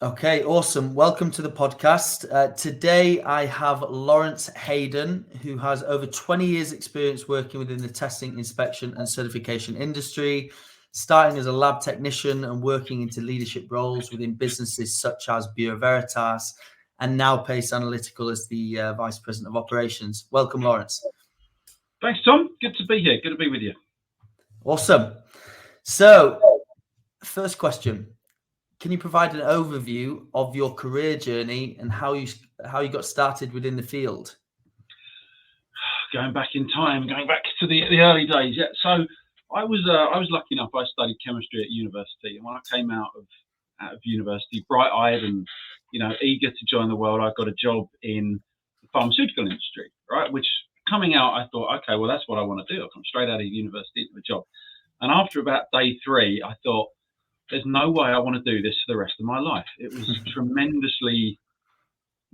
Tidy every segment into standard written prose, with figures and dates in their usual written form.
Okay, awesome. Welcome to the podcast. Today I have Laurence Hayden, who has over 20 years experience working within the testing, inspection and certification industry, starting as a lab technician and working into leadership roles within businesses such as Bureau Veritas and now Pace Analytical as the Vice President of Operations. Welcome, Laurence. Thanks, Tom. Good to be here. Good to be with you. Awesome. So, first question. Can you provide an overview of your career journey and how you got started within the field? Going back in time, going back to the early days. Yeah. So I was lucky enough. I studied chemistry at university, and when I came out of university, bright-eyed and eager to join the world, I got a job in the pharmaceutical industry. Right, which coming out, I thought, okay, well that's what I want to do. I'll come straight out of university into a job. And after about day 3, I thought, there's no way I want to do this for the rest of my life. It was tremendously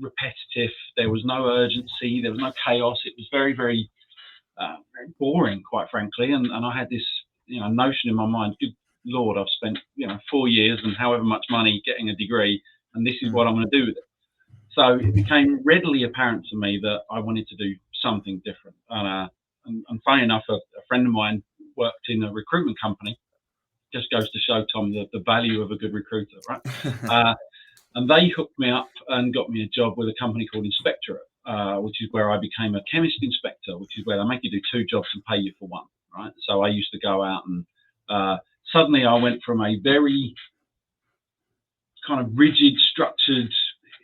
repetitive. There was no urgency. There was no chaos. It was very, very, very boring, quite frankly. And I had this, notion in my mind. Good Lord, I've spent 4 years and however much money getting a degree, and this is what I'm going to do with it. So it became readily apparent to me that I wanted to do something different. And funny enough, a friend of mine worked in a recruitment company. Just goes to show, Tom, the value of a good recruiter, right? And they hooked me up and got me a job with a company called Inspectorate, which is where I became a chemist inspector, which is where they make you do 2 jobs and pay you for one, right? So I used to go out and suddenly I went from a very kind of rigid, structured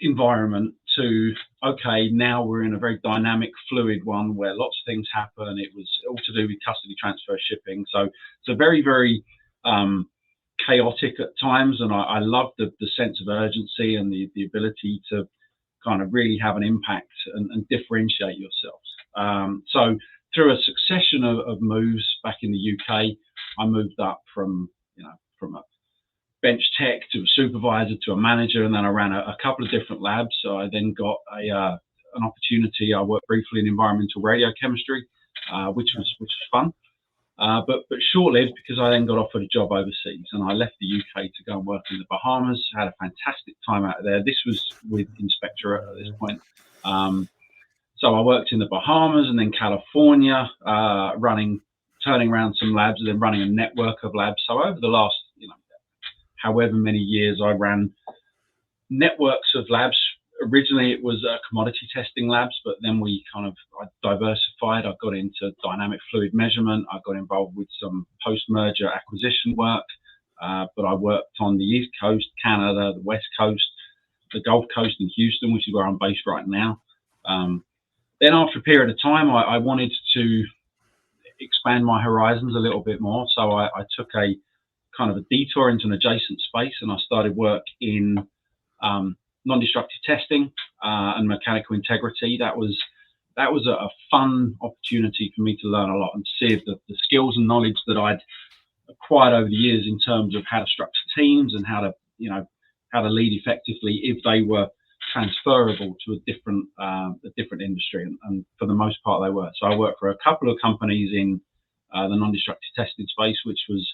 environment to, okay, now we're in a very dynamic, fluid one where lots of things happen. It was all to do with custody transfer shipping. So very, very chaotic at times, and I loved the sense of urgency and the ability to kind of really have an impact and differentiate yourselves. So through a succession of moves back in the UK, I moved up from a bench tech to a supervisor to a manager, and then I ran a couple of different labs. So I then got an opportunity. I worked briefly in environmental radiochemistry, which was fun. But short-lived, because I then got offered a job overseas, and I left the UK to go and work in the Bahamas. Had a fantastic time out there. This was with Inspectorate at this point. So I worked in the Bahamas and then California, turning around some labs and then running a network of labs. So over the last, however many years, I ran networks of labs. Originally, it was commodity testing labs, but then I diversified. I got into dynamic fluid measurement. I got involved with some post-merger acquisition work, but I worked on the East Coast, Canada, the West Coast, the Gulf Coast in Houston, which is where I'm based right now. Then after a period of time, I wanted to expand my horizons a little bit more. So I took a kind of a detour into an adjacent space, and I started work in non-destructive testing and mechanical integrity. That was a fun opportunity for me to learn a lot and see if the skills and knowledge that I'd acquired over the years in terms of how to structure teams and how to lead effectively, if they were transferable to a different industry. And for the most part, they were. So I worked for a couple of companies in the non-destructive testing space, which was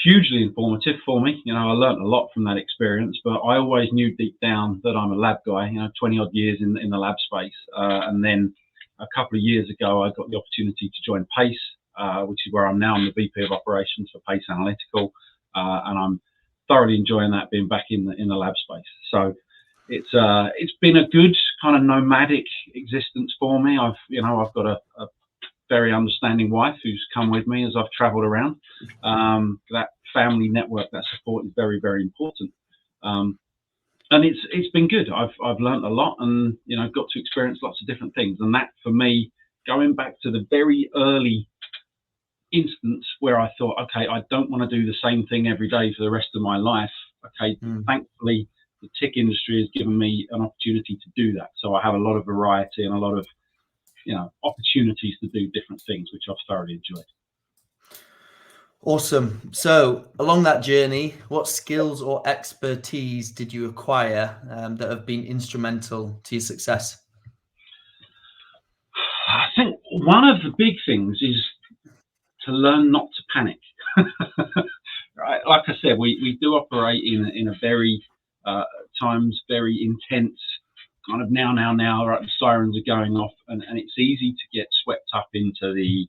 hugely informative for me. I learned a lot from that experience, but I always knew deep down that I'm a lab guy, 20 odd years in the lab space. And then a couple of years ago, I got the opportunity to join Pace, which is where I'm now. I'm the VP of operations for Pace Analytical. And I'm thoroughly enjoying that, being back in the lab space. So it's been a good kind of nomadic existence for me. I've got a very understanding wife who's come with me as I've traveled around. That family network, that support is very, very important. And it's been good. I've learned a lot and, got to experience lots of different things. And that, for me, going back to the very early instance where I thought, okay, I don't want to do the same thing every day for the rest of my life. Okay, thankfully, the TIC industry has given me an opportunity to do that. So I have a lot of variety and a lot of opportunities to do different things, which I've thoroughly enjoyed. Awesome. So along that journey, what skills or expertise did you acquire that have been instrumental to your success? I think one of the big things is to learn not to panic. Right? Like I said, we do operate in a very at times very intense, kind of now, right? The sirens are going off, and it's easy to get swept up into the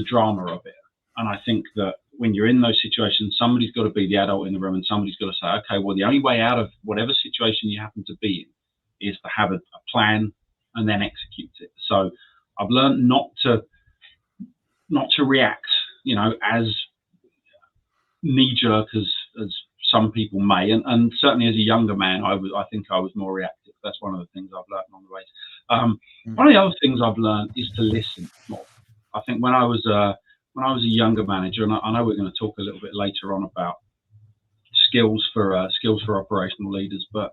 drama of it. And I think that when you're in those situations, somebody's got to be the adult in the room, and somebody's got to say, okay, well, the only way out of whatever situation you happen to be in is to have a plan and then execute it. So I've learned not to react, as knee-jerk as some people may, and certainly as a younger man, I think I was more reactive. That's one of the things I've learned along the way. One of the other things I've learned is to listen more. I think when I was a younger manager, and I know we're going to talk a little bit later on about skills for operational leaders, but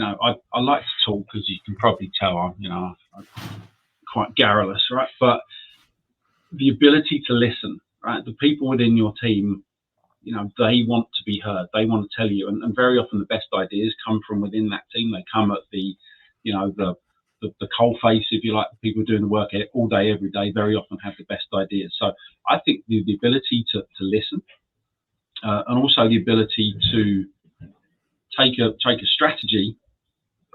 I like to talk, as you can probably tell. I'm quite garrulous, right? But the ability to listen, right? The people within your team, they want to be heard. They want to tell you, and very often the best ideas come from within that team. They come at the coal face, if you like. The people doing the work all day, every day, very often have the best ideas. So I think the ability to listen, and also the ability to take a strategy,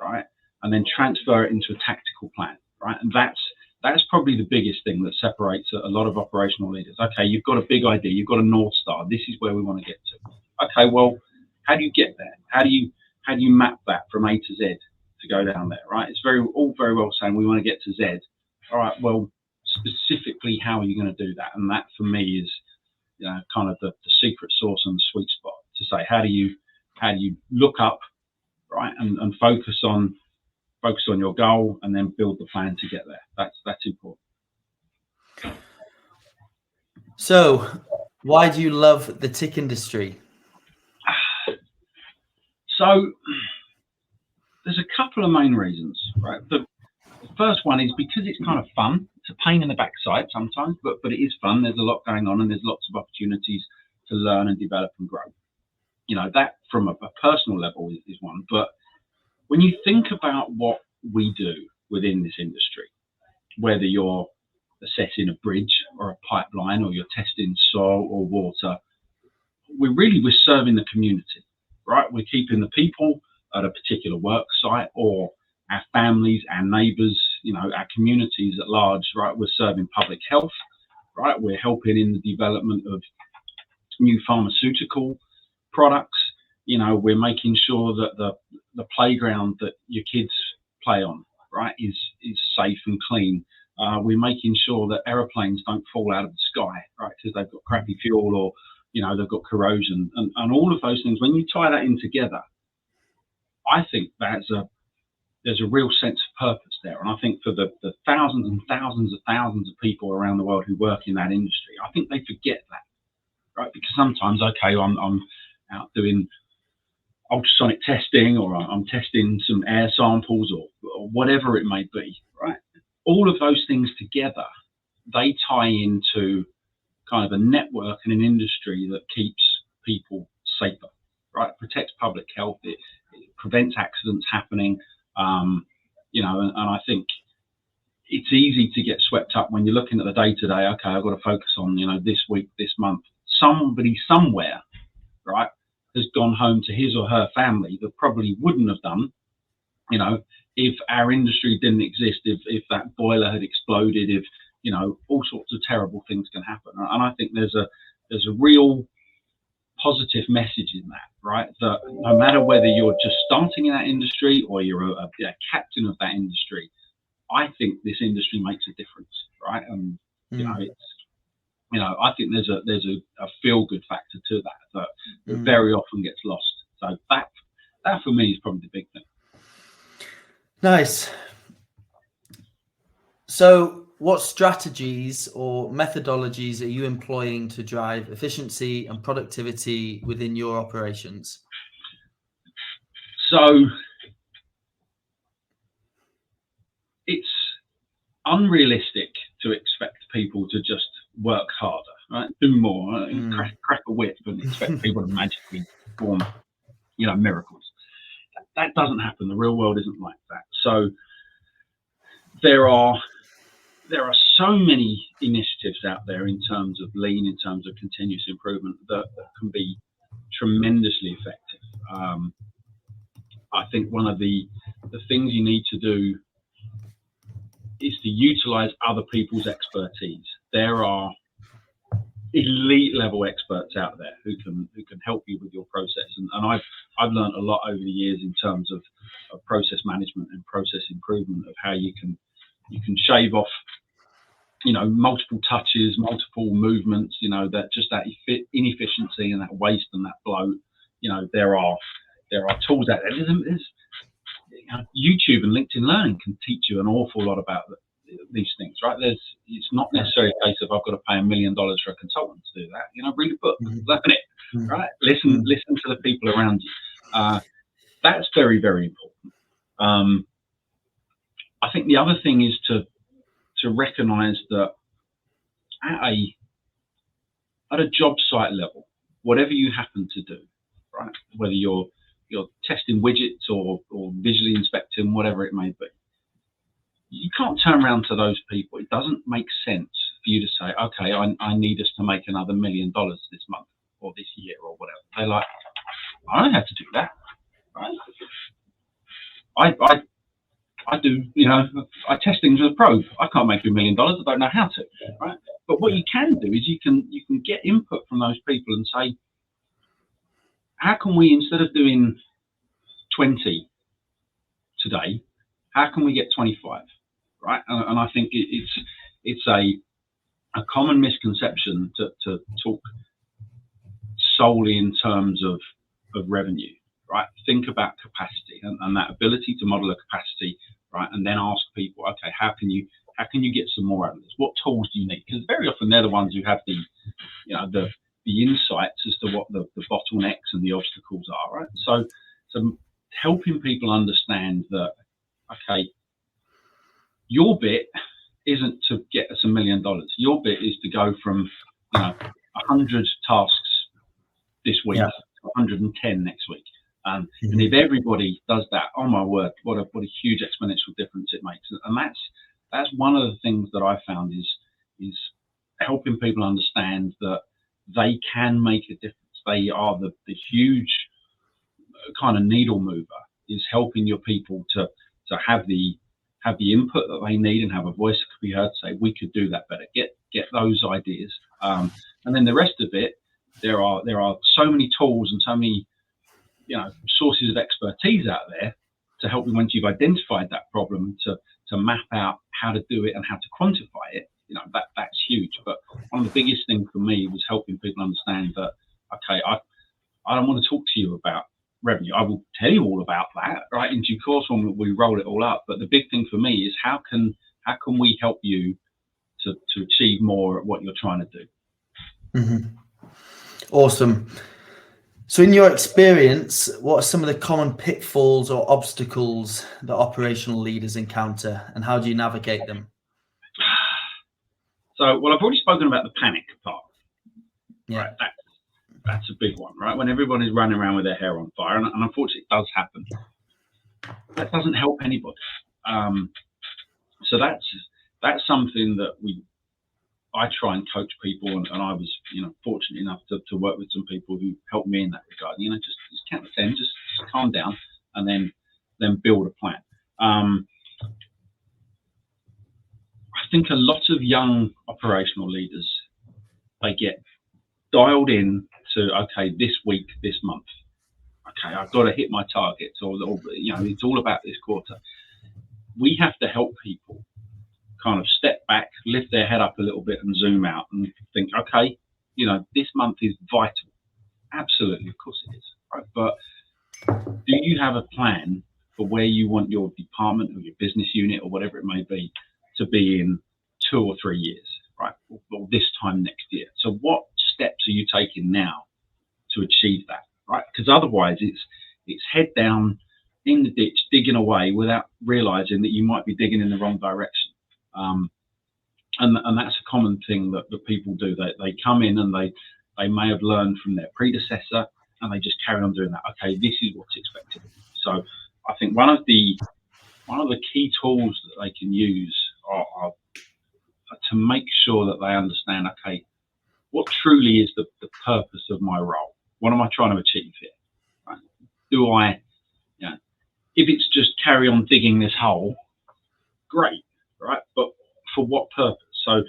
right, and then transfer it into a tactical plan, right? And that's probably the biggest thing that separates a lot of operational leaders. Okay, you've got a big idea, you've got a North Star, this is where we want to get to. Okay, well, how do you get there? How do you map that from A to Z to go down there, right? It's all very well saying we want to get to Z. All right, well, specifically, how are you going to do that? And that for me is, kind of the secret sauce and the sweet spot to say, how do you look up, right, and focus on your goal, and then build the plan to get there. That's important. So, why do you love the TIC industry? So, there's a couple of main reasons, right? The first one is because it's kind of fun. It's a pain in the backside sometimes, but it is fun. There's a lot going on, and there's lots of opportunities to learn and develop and grow. That from a personal level is one. But when you think about what we do within this industry, whether you're assessing a bridge or a pipeline, or you're testing soil or water, we're serving the community, right? We're keeping the people at a particular work site, or our families, our neighbours, our communities at large, right? We're serving public health, right? We're helping in the development of new pharmaceutical products. We're making sure that the playground that your kids play on, right, is safe and clean. We're making sure that aeroplanes don't fall out of the sky, right, because they've got crappy fuel, or they've got corrosion, and all of those things. When you tie that in together, I think there's a real sense of purpose there. And I think for the thousands and thousands of people around the world who work in that industry, I think they forget that, right? Because sometimes, okay, I'm out doing ultrasonic testing, or I'm testing some air samples, or whatever it may be, right? All of those things together, they tie into kind of a network and an industry that keeps people safer, right? It protects public health, it prevents accidents happening, and I think it's easy to get swept up when you're looking at the day-to-day. Okay, I've got to focus on, this week, this month. Somebody somewhere, right, has gone home to his or her family that probably wouldn't have done, if our industry didn't exist, if that boiler had exploded, if, all sorts of terrible things can happen. And I think there's a real positive message in that, right? That no matter whether you're just starting in that industry or you're a captain of that industry, I think this industry makes a difference, right? And, I think there's a feel-good factor to that very often gets lost. So that for me is probably the big thing. Nice. So what strategies or methodologies are you employing to drive efficiency and productivity within your operations? So it's unrealistic to expect people to just work harder, right? Do more, crack a whip and expect people to magically perform, miracles. That doesn't happen. The real world isn't like that. So there are so many initiatives out there in terms of lean, in terms of continuous improvement that can be tremendously effective. I think one of the things you need to do is to utilize other people's expertise. There are elite level experts out there who can help you with your process, and I've learned a lot over the years in terms of process management and process improvement, of how you can shave off, you know, multiple touches, multiple movements, you know, that inefficiency and that waste and that bloat. You know, there are tools out there. There's YouTube and LinkedIn Learning can teach you an awful lot about these things, right? It's not necessarily a case of I've got to pay $1 million for a consultant to do that. You know, read a book, learn it, right? Listen to the people around you. That's very, very important. I think the other thing is to recognise that at a job site level, whatever you happen to do, right? Whether you're testing widgets or visually inspecting, whatever it may be, you can't turn around to those people. It doesn't make sense for you to say, okay, I need us to make another $1 million this month or this year or whatever. They're like, I don't have to do that, right? I do, you know, I test things with a probe. I can't make $1 million. I don't know how to, right? But what you can do is you can get input from those people and say, how can we, instead of doing 20 today, how can we get 25, right? And I think it's a common misconception to talk solely in terms of revenue, right? Think about capacity and that ability to model a capacity, right? And then ask people, okay, how can you get some more out of this? What tools do you need? Because very often they're the ones who have the insights as to what the bottlenecks and the obstacles are, right? So helping people understand that, okay, your bit isn't to get us $1 million. Your bit is to go from 100 tasks this week to 110 next week. And if everybody does that, oh my word, what a huge exponential difference it makes. And that's one of the things that I found is helping people understand that they can make a difference. They are the huge kind of needle mover, is helping your people to have the input that they need and have a voice that could be heard, say, we could do that better, get those ideas. And then the rest of it, there are so many tools and so many sources of expertise out there to help you once you've identified that problem to map out how to do it and how to quantify it. That's huge. But one of the biggest things for me was helping people understand that, okay, I don't want to talk to you about revenue. I will tell you all about that, right, in due course when we roll it all up. But the big thing for me is how can we help you to achieve more at what you're trying to do. Mm-hmm. Awesome. So in your experience, what are some of the common pitfalls or obstacles that operational leaders encounter, and how do you navigate them? So, well, I've already spoken about the panic part. Yeah. Right? That's a big one, right? When everyone is running around with their hair on fire, and unfortunately it does happen, that doesn't help anybody. So that's something that I try and coach people, and I was fortunate enough to work with some people who helped me in that regard. Just count to 10, just calm down, and then build a plan. I think a lot of young operational leaders, they get dialed in to, okay, this week, this month, okay, I've got to hit my targets, or it's all about this quarter. We have to help people kind of step back, lift their head up a little bit and zoom out and think, okay, this month is vital. Absolutely, of course it is, right? But do you have a plan for where you want your department or your business unit or whatever it may be to be in 2 or 3 years, right? Or this time next year. So what steps are you taking now to achieve that, right? Because otherwise it's head down in the ditch, digging away without realizing that you might be digging in the wrong direction. And that's a common thing that people do. They come in and they may have learned from their predecessor and they just carry on doing that. Okay, this is what's expected. So I think one of the key tools that they can use are to make sure that they understand, okay, what truly is the purpose of my role, what am I trying to achieve here? Right? Do I, if it's just carry on digging this hole, great, right? But for what purpose? So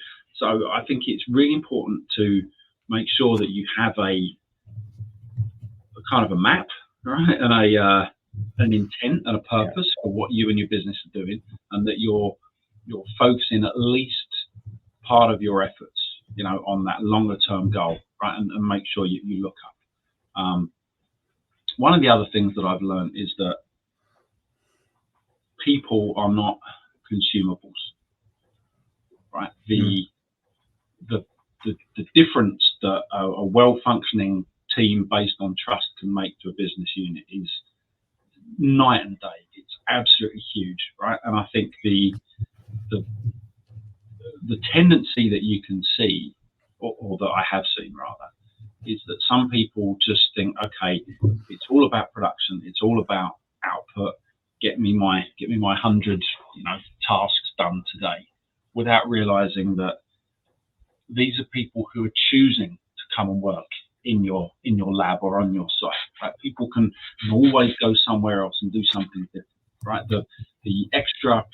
I think it's really important to make sure that you have a kind of a map, right, and an intent and a purpose for what you and your business are doing, and that you're focusing at least part of your efforts, on that longer term goal, right, and make sure you look up. One of the other things that I've learned is that people are not consumables, right? The difference that a well-functioning team based on trust can make to a business unit is night and day. It's absolutely huge, right? And I think the tendency that you can see, or that I have seen rather, is that some people just think, okay, it's all about production, it's all about output. Get me my 100 tasks done today, without realizing that these are people who are choosing to come and work in your lab or on your site. Right? People can always go somewhere else and do something different. Right? The extra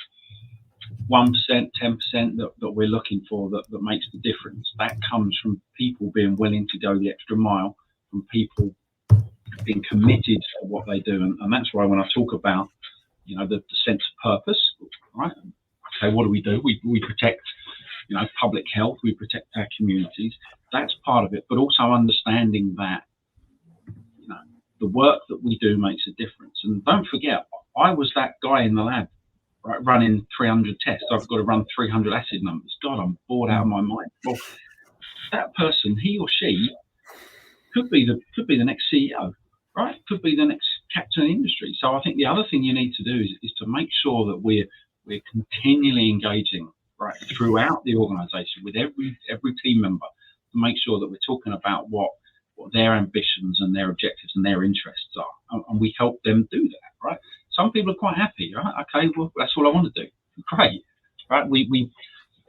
1%, 10% that we're looking for that makes the difference, that comes from people being willing to go the extra mile, from people being committed to what they do, and that's why when I talk about the sense of purpose, right? Okay, what do? We protect public health, we protect our communities. That's part of it, but also understanding that the work that we do makes a difference. And don't forget, I was that guy in the lab, right, running 300 tests. I've got to run 300 acid numbers. God, I'm bored out of my mind. Well, that person, he or she, could be the next CEO, right? Could be the next captain of industry. So I think the other thing you need to do is to make sure that we're continually engaging, right, throughout the organisation with every team member, to make sure that we're talking about what their ambitions and their objectives and their interests are, and we help them do that, right? Some people are quite happy, right? Okay, well, that's all I want to do. Great, right? We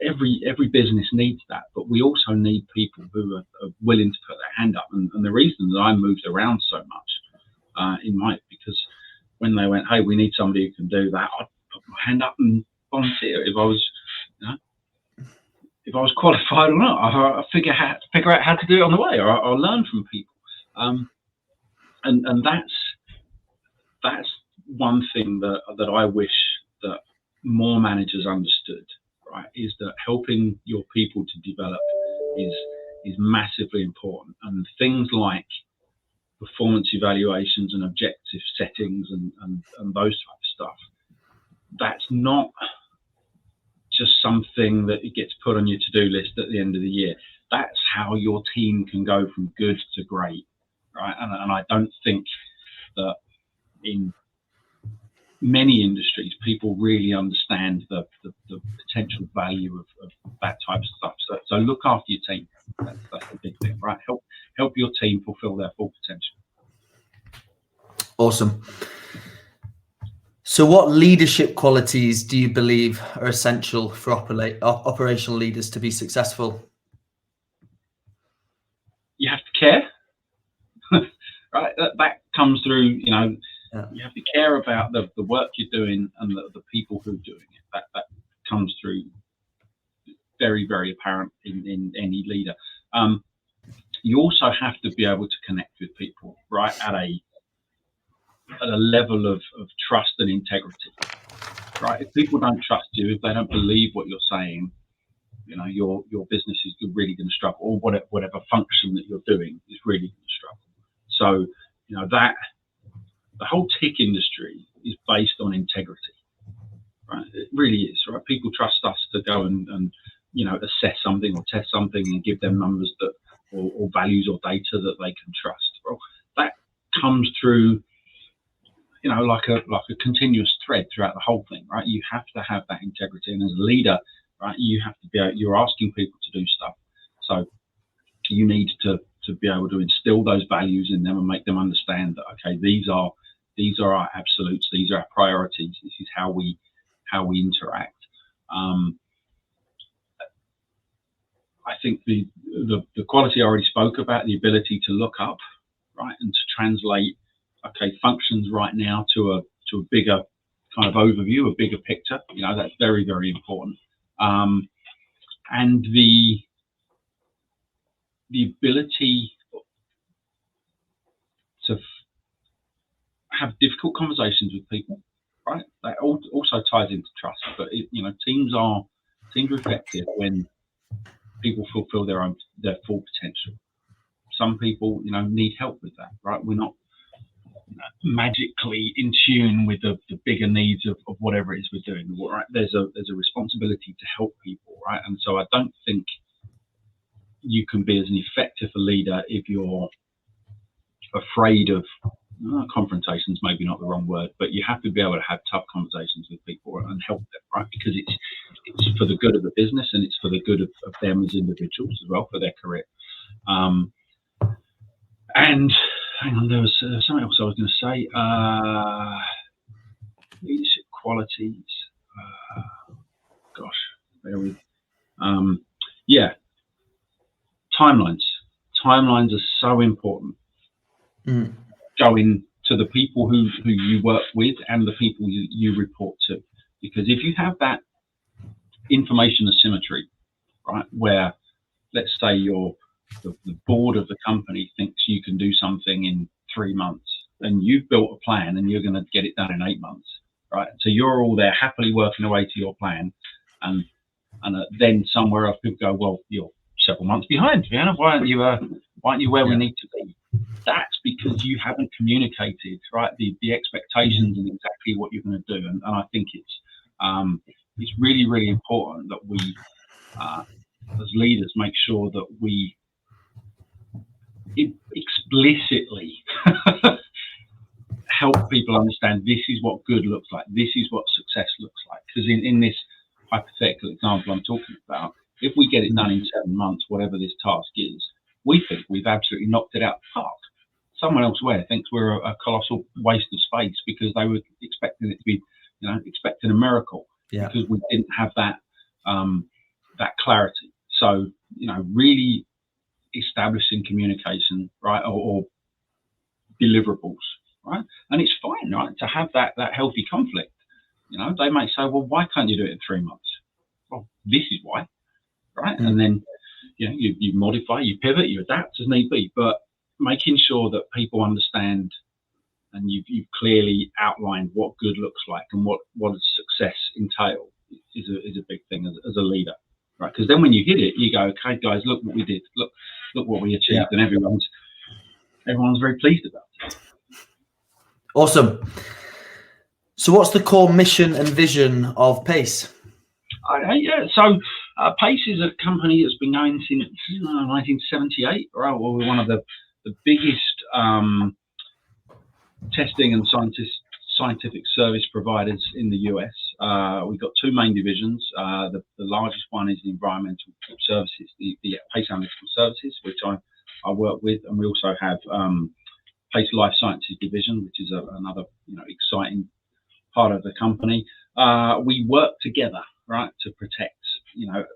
every business needs that, but we also need people who are willing to put their hand up. And the reason that I moved around so much because when they went, hey, we need somebody who can do that, I'd put my hand up and volunteer if I was qualified or not. I figure out how to do it on the way, or I'll learn from people. And that's one thing that I wish that more managers understood, right, is that helping your people to develop is massively important. And things like performance evaluations and objective settings and those type of stuff, that's not just something that gets put on your to-do list at the end of the year. That's how your team can go from good to great, right? And I don't think that in many industries people really understand the potential value of that type of stuff. So look after your team. That's the big thing, right? Help your team fulfill their full potential. Awesome. So what leadership qualities do you believe are essential for operational leaders to be successful? You have to care, right? That comes through, you have to care about the work you're doing and the people who are doing it. That comes through very, very apparent in any leader. You also have to be able to connect with people, right, at a level of trust and integrity, right? If people don't trust you, if they don't believe what you're saying, your business is really going to struggle, or whatever function that you're doing is really going to struggle. So, that the whole TIC industry is based on integrity, right? It really is, right? People trust us to go and assess something or test something and give them numbers or values or data that they can trust. Well, that comes through, like a continuous thread throughout the whole thing, right? You have to have that integrity, and as a leader, right, you have to you're asking people to do stuff, so you need to be able to instill those values in them and make them understand that, okay, these are our absolutes, these are our priorities, this is how we interact. I think the quality I already spoke about, the ability to look up, right? And to translate, okay, functions right now to a bigger kind of overview, a bigger picture. That's very, very important. And the ability to have difficult conversations with people, right? That also ties into trust. But teams are effective when people fulfill their full potential. Some people, need help with that, right? We're not magically in tune with the bigger needs of whatever it is we're doing, right? There's a responsibility to help people, right? And so I don't think you can be as an effective a leader if you're afraid of confrontations, maybe not the wrong word, but you have to be able to have tough conversations with people and help them, right? Because it's for the good of the business, and it's for the good of them as individuals as well, for their career. And hang on, there was something else I was going to say. Leadership qualities. Bear with. Yeah. Timelines. Timelines are so important. Going to the people who you work with and the people you report to, because if you have that information asymmetry, right, where let's say the board of the company thinks you can do something in 3 months, and you've built a plan and you're going to get it done in 8 months, right? So you're all there happily working away to your plan, and then somewhere else people go, well, you're several months behind, Vienna. Why aren't you where we need to be? That's because you haven't communicated, right, the expectations and exactly what you're going to do. And I think it's really, really important that we, as leaders, make sure that we explicitly help people understand this is what good looks like, this is what success looks like. Because in this hypothetical example I'm talking about, if we get it done in 7 months, whatever this task is, we think we've absolutely knocked it out of the park. Someone elsewhere thinks we're a colossal waste of space because they were expecting it to be, expecting a miracle, because we didn't have that clarity. So, really establishing communication, right, or deliverables, right? And it's fine, right, to have that healthy conflict. They may say, well, why can't you do it in 3 months? Well, this is why, right? And then, you modify, you pivot, you adapt as need be, but making sure that people understand, and you've clearly outlined what good looks like and what does success entail is a big thing as a leader, right? Because then when you hit it, you go, okay, guys, look what we did, look what we achieved, and everyone's very pleased about it. Awesome. So what's the core mission and vision of PACE? So PACE is a company that's been going since 1978. Right? Well, we're one of the biggest testing and scientific service providers in the US. We've got 2 main divisions. The largest one is the environmental services, the PACE Analytical Services, which I work with, and we also have PACE Life Sciences Division, which is another exciting part of the company. We work together, right, to protect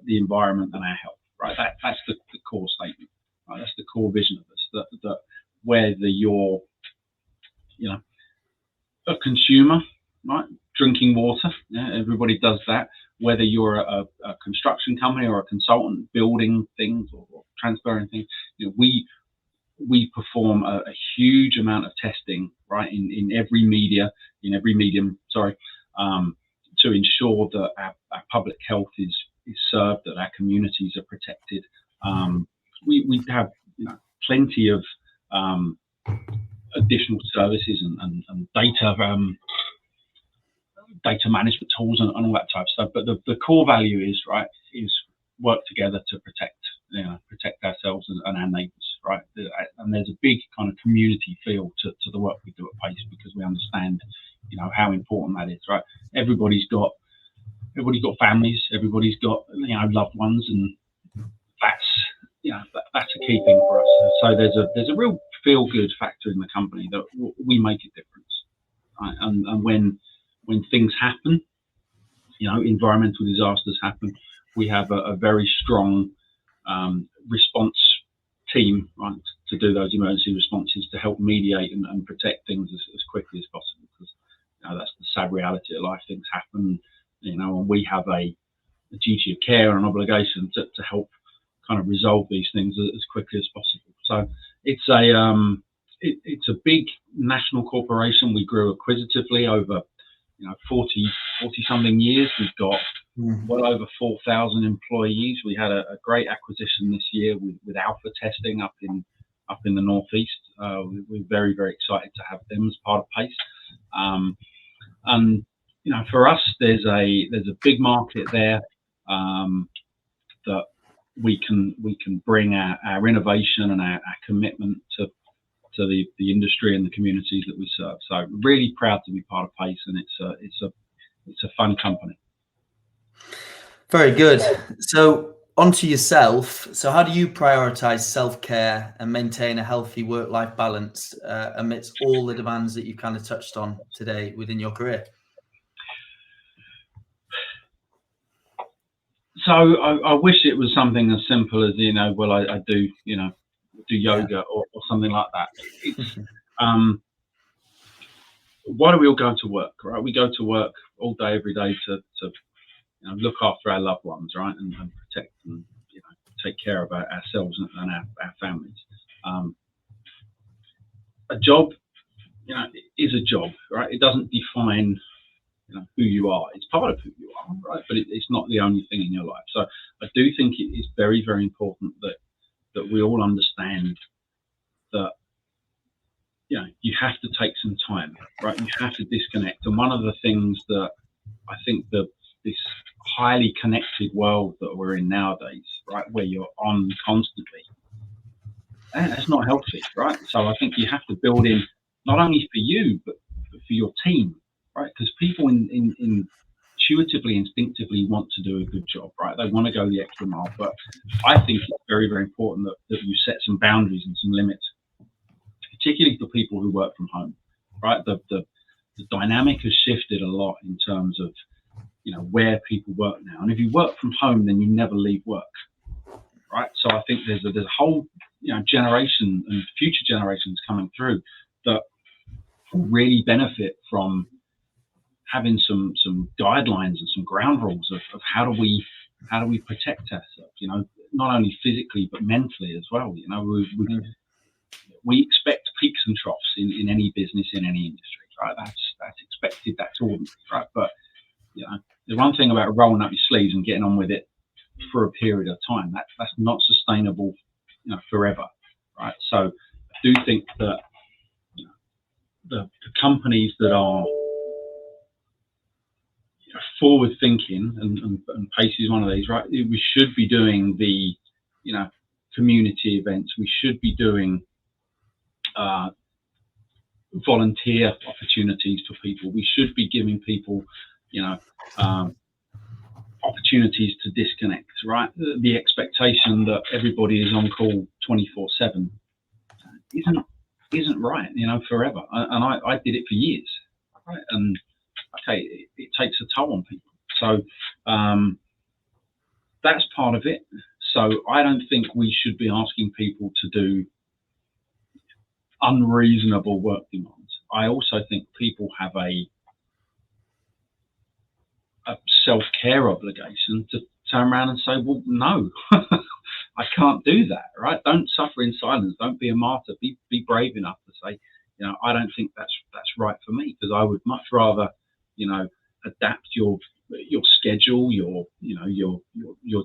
the environment and our health. Right, that's the core statement. Right? That's the core vision of us. That whether you're a consumer, right, drinking water, everybody does that. Whether you're a construction company or a consultant building things or transferring things, we perform a huge amount of testing, right, in every medium, to ensure that our public health is served, that our communities are protected. We have plenty of additional services and data management tools and all that type of stuff. But the core value is work together to protect ourselves and our neighbours, right? And there's a big kind of community feel to the work we do at PACE, because we understand how important that is, right? Everybody's got families, everybody's got loved ones, and that's a key thing for us. So there's a real feel good factor in the company that we make a difference, right? And when things happen, environmental disasters happen, we have a very strong response team, right, do those emergency responses to help mediate and protect things as quickly as possible, because that's the sad reality of life. Things happen, and we have a duty of care and an obligation to help kind of resolve these things as quickly as possible. So it's a big national corporation. We grew acquisitively over 40 something years. We've got well over 4,000 employees. We had a great acquisition this year with Alpha Testing up in the northeast. We're very, very excited to have them as part of PACE. And for us, there's a big market there that we can bring our innovation and our commitment to the industry and the communities that we serve. So really proud to be part of PACE, and it's a fun company. Very good. So onto yourself. So how do you prioritize self-care and maintain a healthy work-life balance amidst all the demands that you kind of touched on today within your career? So I wish it was something as simple as, I do yoga or something like that. It's, why do we all go to work, right? We go to work all day, every day to look after our loved ones, right? And protect and, take care of ourselves and our families. A job, is a job, right? It doesn't define who you are. It's part of who you are, right? But it's not the only thing in your life. So I do think it is very, very important that we all understand that you have to take some time, right? You have to disconnect. And one of the things that I think this highly connected world that we're in nowadays, right, where you're on constantly, that's not healthy, right? So I think you have to build in, not only for you, but for your team, right? Because people intuitively, instinctively want to do a good job, right? They want to go the extra mile. But I think it's very, very important that you set some boundaries and some limits, particularly for people who work from home, right? The dynamic has shifted a lot in terms of, where people work now. And if you work from home, then you never leave work, right? So I think there's a whole, generation and future generations coming through that will really benefit from having some guidelines and some ground rules of how do we protect ourselves, not only physically but mentally as well. We expect peaks and troughs in any business, in any industry, right? That's expected, that's ordinary, right? But the one thing about rolling up your sleeves and getting on with it for a period of time, that's not sustainable, forever, right? So I do think that the companies that are forward thinking, and PACE is one of these, right? We should be doing the community events. We should be doing volunteer opportunities for people. We should be giving people opportunities to disconnect, right? The expectation that everybody is on call 24/7 isn't right, forever. And I did it for years, right? And okay, it takes a toll on people. So that's part of it. So I don't think we should be asking people to do unreasonable work demands. I also think people have a self-care obligation to turn around and say, well, no, I can't do that, right? Don't suffer in silence. Don't be a martyr. Be brave enough to say, I don't think that's right for me, because I would much rather, adapt your schedule, your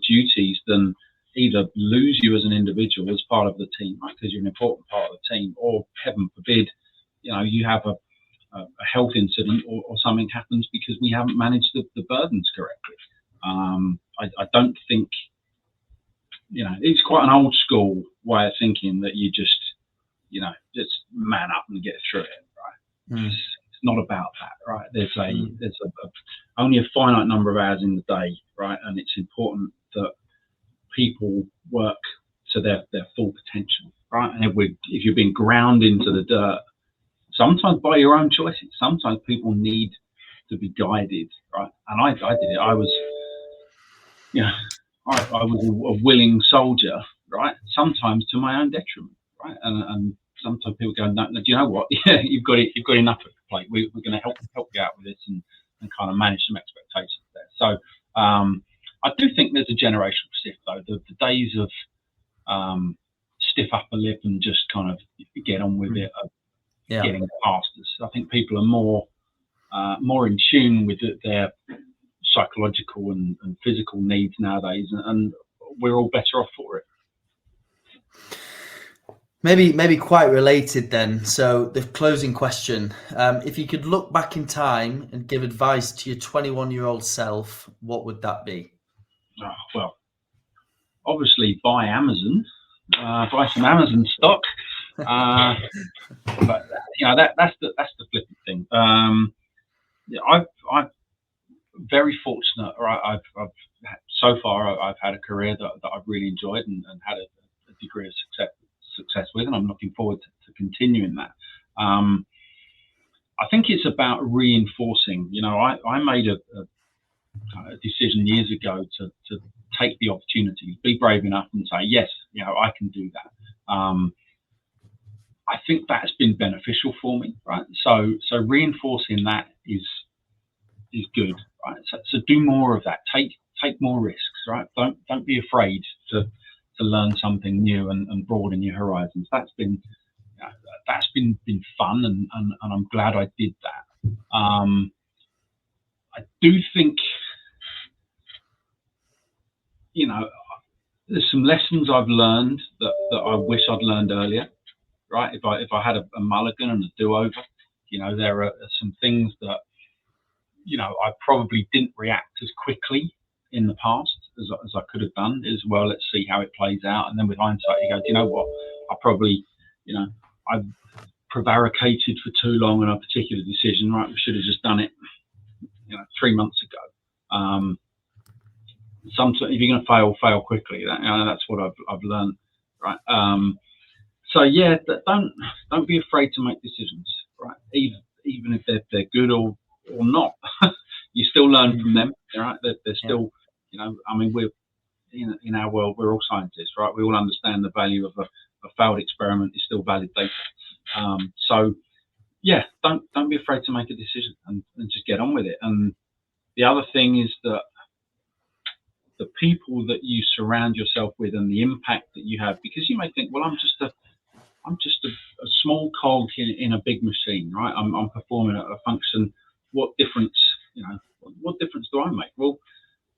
duties, than either lose you as an individual as part of the team, right? Because you're an important part of the team, or heaven forbid, you have a health incident or something happens because we haven't managed the burdens correctly. I don't think, it's quite an old school way of thinking that you just man up and get through it, right? It's not about that, right? There's only a finite number of hours in the day, right? And it's important that people work to their full potential, right? And if you're being ground into the dirt, sometimes by your own choices, sometimes people need to be guided, right? And I did it. I was a willing soldier, right? Sometimes to my own detriment, right? And sometimes people go, no, do you know what? Yeah, you've got enough at the plate. We're going to help you out with this and kind of manage some expectations there. So I do think there's a generational shift, though. The days of stiff upper lip and just kind of get on with it, getting past us. I think people are more in tune with their psychological and physical needs nowadays, and we're all better off for it. Maybe quite related then. So the closing question, if you could look back in time and give advice to your 21-year-old self, what would that be? Well, obviously buy Amazon, buy some Amazon stock. But that's the flippant thing. I've very fortunate. Right, so far I've had a career that I've really enjoyed and had a degree of success with, and I'm looking forward to continuing that. I think it's about reinforcing. I made a decision years ago to take the opportunities, be brave enough and say, yes, I can do that. I think that's been beneficial for me, right? So reinforcing that is good, right? So do more of that. Take more risks, right? Don't be afraid to learn something new and broaden your horizons. That's been fun, and I'm glad I did that. I do think there's some lessons I've learned that I wish I'd learned earlier. Right, if I had a mulligan and a do-over, there are some things that I probably didn't react as quickly in the past as I could have done. As well, let's see how it plays out, and then with hindsight, you go, do you know what? I probably, I've prevaricated for too long on a particular decision. Right, we should have just done it, 3 months ago. Sometimes if you're going to fail quickly. That's what I've learned. Right. So yeah, don't be afraid to make decisions, right? Even if they're good or not, you still learn from them, right? They're still, we're in our world, we're all scientists, right? We all understand the value of a failed experiment is still valid data. So yeah, don't be afraid to make a decision and just get on with it. And the other thing is that the people that you surround yourself with and the impact that you have, because you may think, well, I'm just a small cog in a big machine, right? I'm performing a function. What difference, what difference do I make? Well,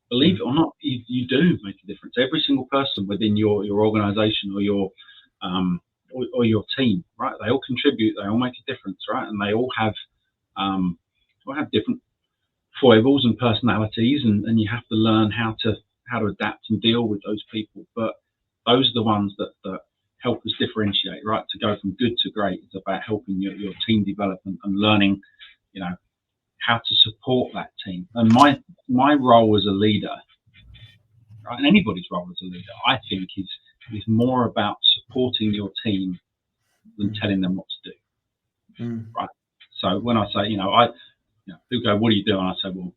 believe it or not, you do make a difference. Every single person within your organization or your team, right? They all contribute. They all make a difference, right? And they all have different foibles and personalities, and you have to learn how to adapt and deal with those people. But those are the ones that help us differentiate, right? To go from good to great. It's about helping your team develop and learning, how to support that team. And my role as a leader, right, and anybody's role as a leader, I think is more about supporting your team than telling them what to do. Right. So when I say, people go, what do you do? And I say, well,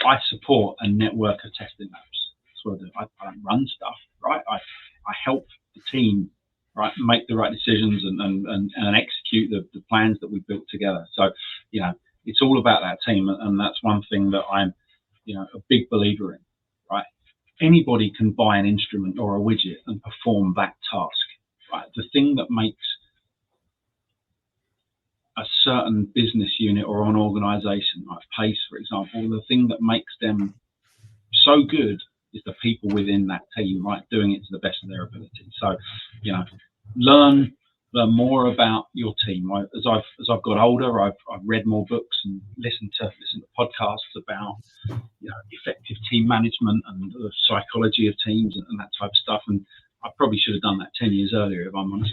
I support a network of testing labs. That's what I do. I don't run stuff, right? I help the team, right, make the right decisions and execute the plans that we've built together. So, it's all about that team, and that's one thing that I'm, a big believer in, right? Anybody can buy an instrument or a widget and perform that task, right? The thing that makes a certain business unit or an organization, like Pace, for example, the thing that makes them so good is the people within that team, right, doing it to the best of their ability. So, learn more about your team. As I've got older, I've read more books and listened to podcasts about effective team management and the psychology of teams and that type of stuff. And I probably should have done that 10 years earlier, if I'm honest.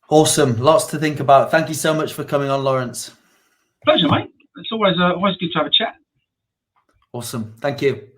Awesome, lots to think about. Thank you so much for coming on, Laurence. Pleasure, mate. It's always good to have a chat. Awesome, thank you.